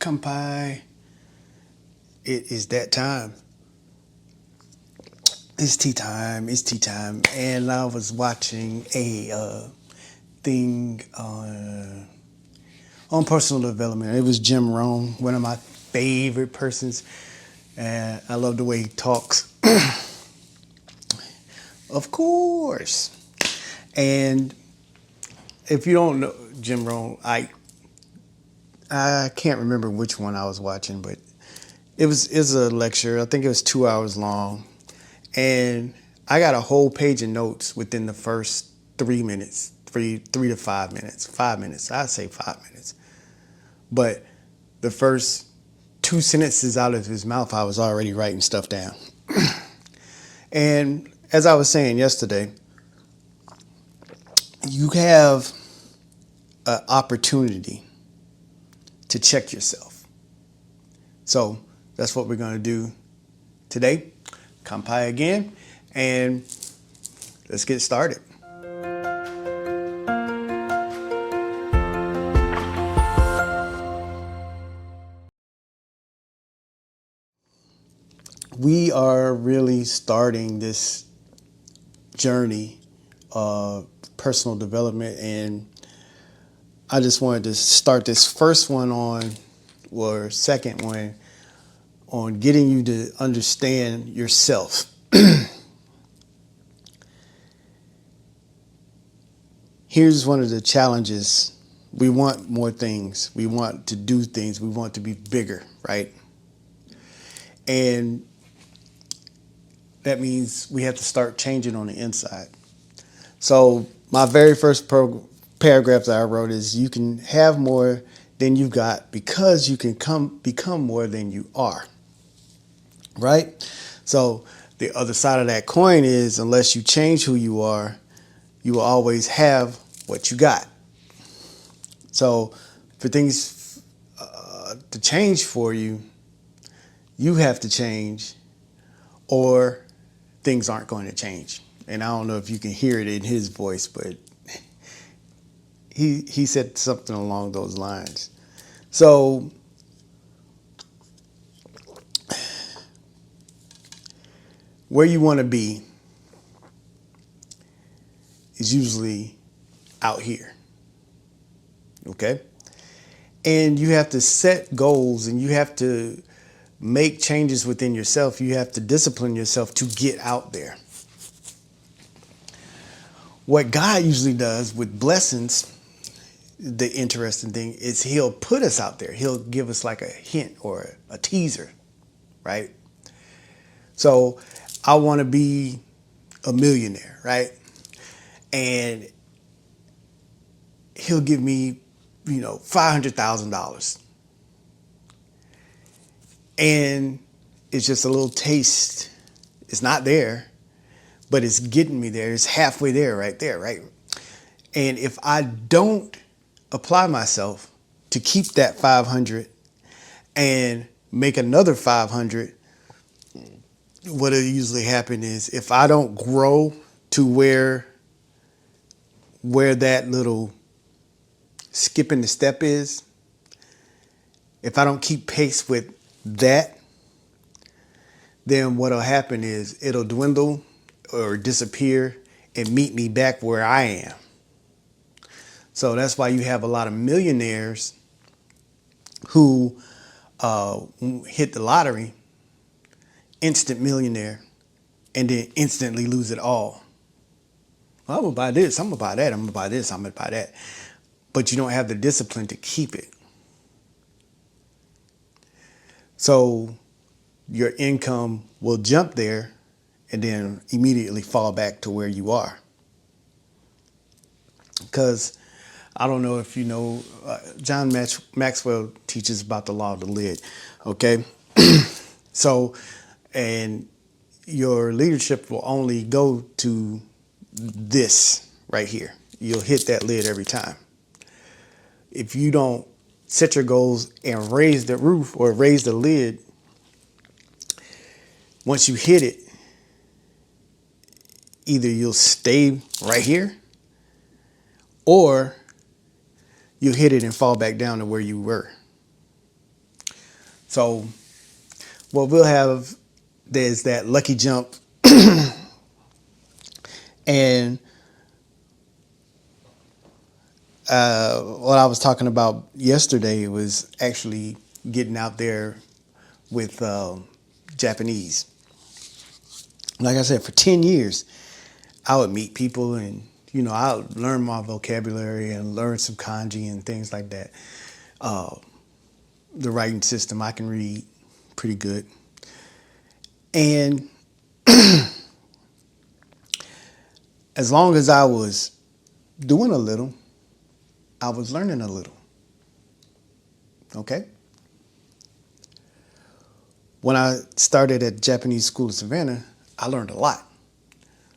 Kampai, it is that time. It's tea time. It's tea time. And I was watching a thing on personal development. It was Jim Rohn, one of my favorite persons. And I love the way he talks. Of course. And if you don't know Jim Rohn, I can't remember which one I was watching, but it was a lecture. I think it was 2 hours long, and I got a whole page of notes within the first 3 minutes, three to 5 minutes, 5 minutes. I'd say 5 minutes, but the first two sentences out of his mouth, I was already writing stuff down. And as I was saying yesterday, you have an opportunity to check yourself. So that's what we're going to do today. Kampai again, and let's get started. We are really starting this journey of personal development, and I just wanted to start this first one or second one on getting you to understand yourself. Here's one of the challenges. We want more things. We want to do things. We want to be bigger, right? And that means we have to start changing on the inside. So my very first paragraph that I wrote is, you can have more than you've got because you can become more than you are, right? So the other side of that coin is, unless you change who you are, you will always have what you got. So for things to change for you, you have to change, or things aren't going to change. And I don't know if you can hear it in his voice, but he said something along those lines. So where you want to be is usually out here, okay? And you have to set goals, and you have to make changes within yourself. You have to discipline yourself to get out there. What God usually does with blessings, the interesting thing is, he'll put us out there. He'll give us like a hint or a teaser, right? So I want to be a millionaire, right? And he'll give me, $500,000. And it's just a little taste. It's not there, but it's getting me there. It's halfway there, right? And if I don't apply myself to keep that 500 and make another 500, what'll usually happen is, if I don't grow to where that little skipping the step is, if I don't keep pace with that, then what'll happen is it'll dwindle or disappear and meet me back where I am. So that's why you have a lot of millionaires who hit the lottery, instant millionaire, and then instantly lose it all. Well, I'm gonna buy this, I'm gonna buy that, I'm gonna buy this, I'm gonna buy that. But you don't have the discipline to keep it. So your income will jump there and then immediately fall back to where you are. Because I don't know if you know, John Maxwell teaches about the law of the lid, okay? So, and your leadership will only go to this right here. You'll hit that lid every time. If you don't set your goals and raise the roof or raise the lid, once you hit it, either you'll stay right here, or you'll hit it and fall back down to where you were. So what we'll have, there's that lucky jump. And what I was talking about yesterday was actually getting out there with Japanese. Like I said, for 10 years, I would meet people and, I would learn my vocabulary and learn some kanji and things like that. The writing system, I can read pretty good. And as long as I was doing a little, I was learning a little. Okay? When I started at Japanese School of Savannah, I learned a lot.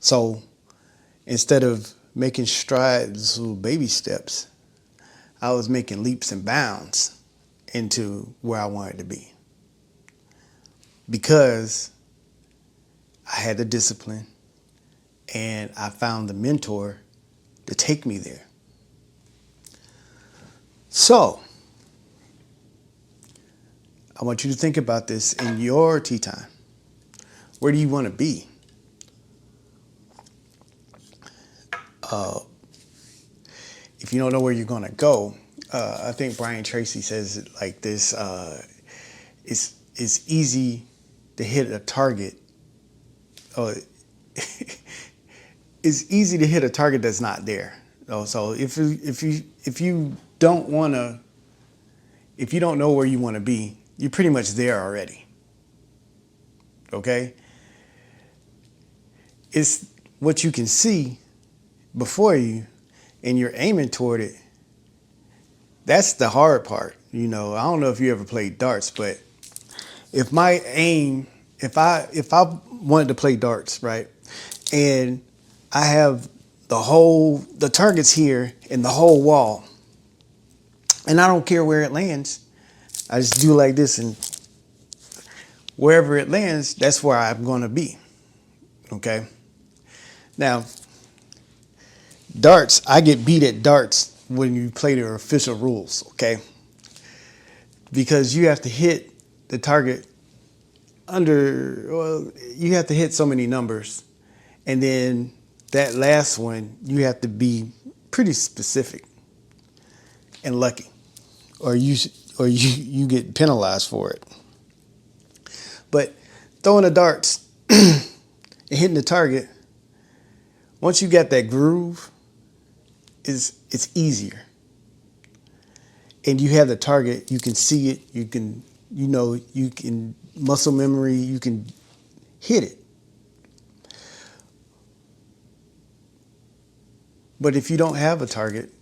So instead of making strides, little baby steps, I was making leaps and bounds into where I wanted to be. Because I had the discipline and I found the mentor to take me there. So I want you to think about this in your tea time. Where do you want to be? If you don't know where you're going to go, I think Brian Tracy says it like this: it's easy to hit a target. It's easy to hit a target that's not there. So if you don't know where you want to be, you're pretty much there already. Okay? It's what you can see before you and you're aiming toward it. That's the hard part. I don't know if you ever played darts, but if I wanted to play darts, right, and I have the target's here in the whole wall, and I don't care where it lands, I just do like this, and wherever it lands, that's where I'm going to be. Okay? Now, darts, I get beat at darts when you play the official rules, okay? Because you have to hit the target you have to hit so many numbers. And then that last one, you have to be pretty specific and lucky. Or you get penalized for it. But throwing the darts and hitting the target, once you got that groove, it's easier. And you have the target, you can see it, you can muscle memory, you can hit it. But if you don't have a target,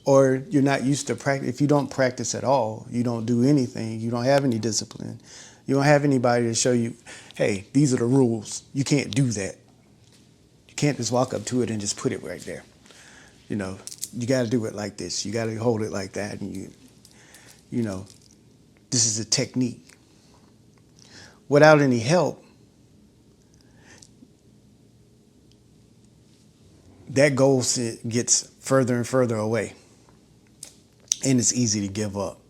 or you're not used to practice, if you don't practice at all, you don't do anything, you don't have any discipline, you don't have anybody to show you, hey, these are the rules. You can't do that. You can't just walk up to it and just put it right there. You got to do it like this. You got to hold it like that. And this is a technique. Without any help, that goal gets further and further away. And it's easy to give up.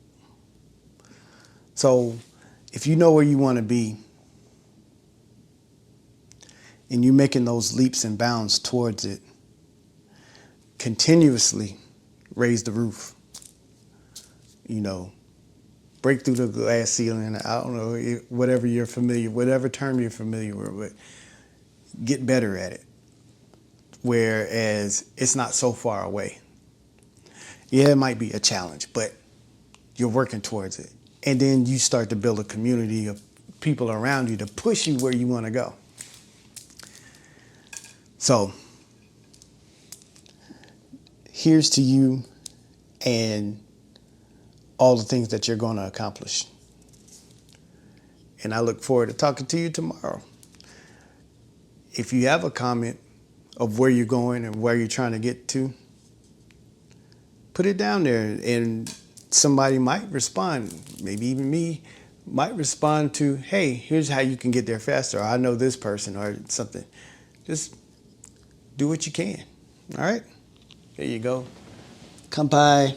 So if you know where you want to be and you're making those leaps and bounds towards it, continuously raise the roof. Break through the glass ceiling. I don't know, whatever term you're familiar with, get better at it. Whereas it's not so far away. Yeah, it might be a challenge, but you're working towards it. And then you start to build a community of people around you to push you where you want to go. So here's to you and all the things that you're going to accomplish. And I look forward to talking to you tomorrow. If you have a comment of where you're going and where you're trying to get to, put it down there and somebody might respond. Maybe even me might respond to, hey, here's how you can get there faster. Or I know this person or something. Just do what you can. All right? There you go. Kanpai.